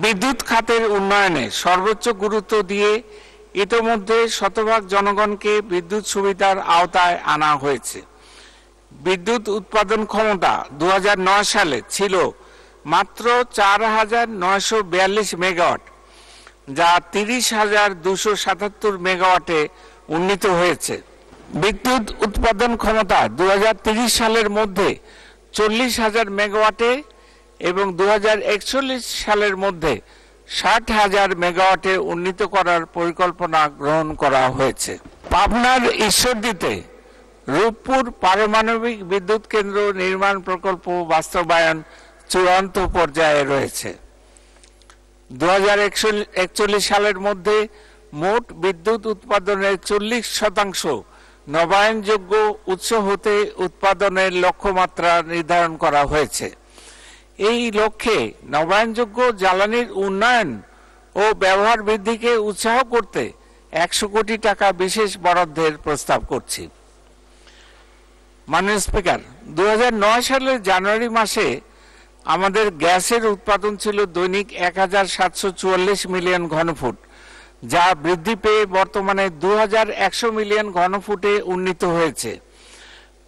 বিদ্যুৎ খাতের উন্নয়নে সর্বোচ্চ গুরুত্ব দিয়ে ইতোমধ্যে শতভাগ জনগণকে বিদ্যুৎ সুবিধার আওতায় আনা হয়েছে। বিদ্যুৎ উৎপাদন ক্ষমতা 2009 সালে ছিল মাত্র 4,942 মেগাওয়াট, যা 30,277 মেগাওয়াটে উন্নীত হয়েছে। বিদ্যুৎ উৎপাদন ক্ষমতা 2030 সালের মধ্যে 40,000 মেগাওয়াটে এবং 2041 সালের মধ্যে 60,000 মেগাওয়াটে উন্নীত করার পরিকল্পনা গ্রহণ করা হয়েছে। পাবনার ঈশ্বরদীতে রূপপুর পারমাণবিক বিদ্যুৎ কেন্দ্র নির্মাণ প্রকল্প বাস্তবায়ন চূড়ান্ত পর্যায়ে রয়েছে। 2041 সালের মধ্যে মোট বিদ্যুৎ উৎপাদনের 40% নবায়নযোগ্য উৎস হতে উৎপাদনের লক্ষ্যমাত্রা নির্ধারণ করা হয়েছে। এই লক্ষ্যে নবায়নযোগ্য জ্বালানির উন্নয়ন ও ব্যবহার বৃদ্ধিকে উৎসাহ করতে 100 কোটি টাকা বিশেষ বরাদ্দের প্রস্তাব করছি। মাননীয় স্পিকার, 2009 সালের জানুয়ারি মাসে আমাদের গ্যাসের উৎপাদন ছিল দৈনিক 1,744 মিলিয়ন ঘনফুট, যা বৃদ্ধি পেয়ে বর্তমানে 2,100 মিলিয়ন ঘনফুটে উন্নীত হয়েছে।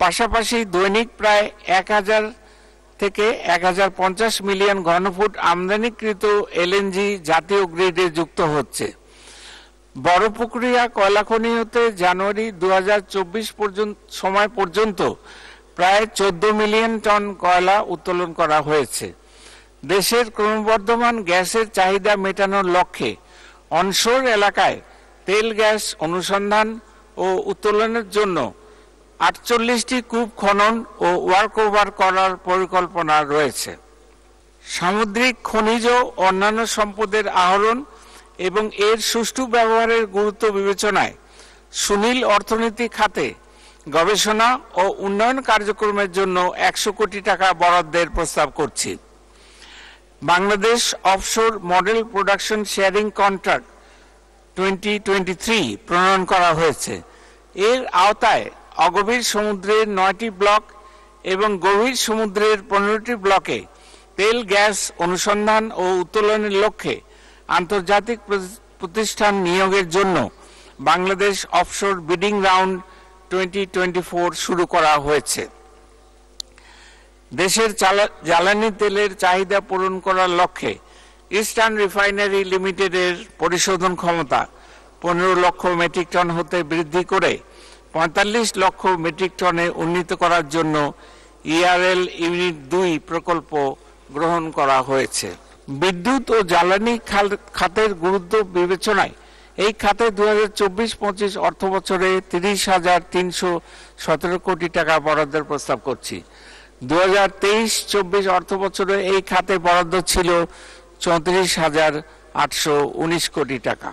পাশাপাশি দৈনিক প্রায় 1,000 থেকে 1,050 মিলিয়ন ঘনফুট আমদানিকৃত এলএনজি জাতীয় গ্রিডে যুক্ত হচ্ছে। বড়পুকুরিয়া কয়লা খনি হতে জানুয়ারি 2024 সময় পর্যন্ত প্রায় 14 মিলিয়ন টন কয়লা উত্তোলন করা হয়েছে। দেশের ক্রমবর্ধমান গ্যাসের চাহিদা মেটানোর লক্ষ্যে অনশোর এলাকায় তেল গ্যাস অনুসন্ধান ও উত্তোলনের জন্য 48টি কূপ খনন ও ওয়ার্কওভার করার পরিকল্পনা রয়েছে। সামুদ্রিক খনিজ ও অন্যান্য সম্পদের আহরণ এবং এর সুষ্ঠু ব্যবহারের গুরুত্ব বিবেচনায় সুনীল অর্থনীতি খাতে গবেষণা ও উন্নয়ন কার্যক্রমের জন্য 100 কোটি টাকা বরাদ্দের প্রস্তাব করছি। Bangladesh offshore model production sharing contract 2023 প্রণয়ন করা হয়েছে। এর আওতায় অগভীর সমুদ্রের 9টি ব্লক এবং গভীর সমুদ্রের 15টি ব্লকে তেল গ্যাস অনুসন্ধান ও উত্তোলনের লক্ষ্যে আন্তর্জাতিক প্রতিষ্ঠান নিয়োগের জন্য বাংলাদেশ অফশোর বিডিং রাউন্ড 2024 শুরু করা হয়েছে। দেশের জ্বালানি তেলের চাহিদা পূরণ করার লক্ষ্যে ইস্টার্ন রিফাইনারি লিমিটেডের পরিশোধন ক্ষমতা 15 লক্ষ মেট্রিক টন হতে বৃদ্ধি করে 45 লক্ষ মেট্রিক টনে উন্নীত করার জন্য ইআরএল ইউনিট 2 প্রকল্প গ্রহণ করা হয়েছে। বিদ্যুৎ ও জ্বালানি খাতের গুরুত্ব বিবেচনায় এই খাতে 2024-25 অর্থ বছরে 30,317 কোটি টাকা বরাদ্দের প্রস্তাব করছি। 2023-24 অর্থ বছরে এই খাতে বরাদ্দ ছিল 34,819 কোটি টাকা।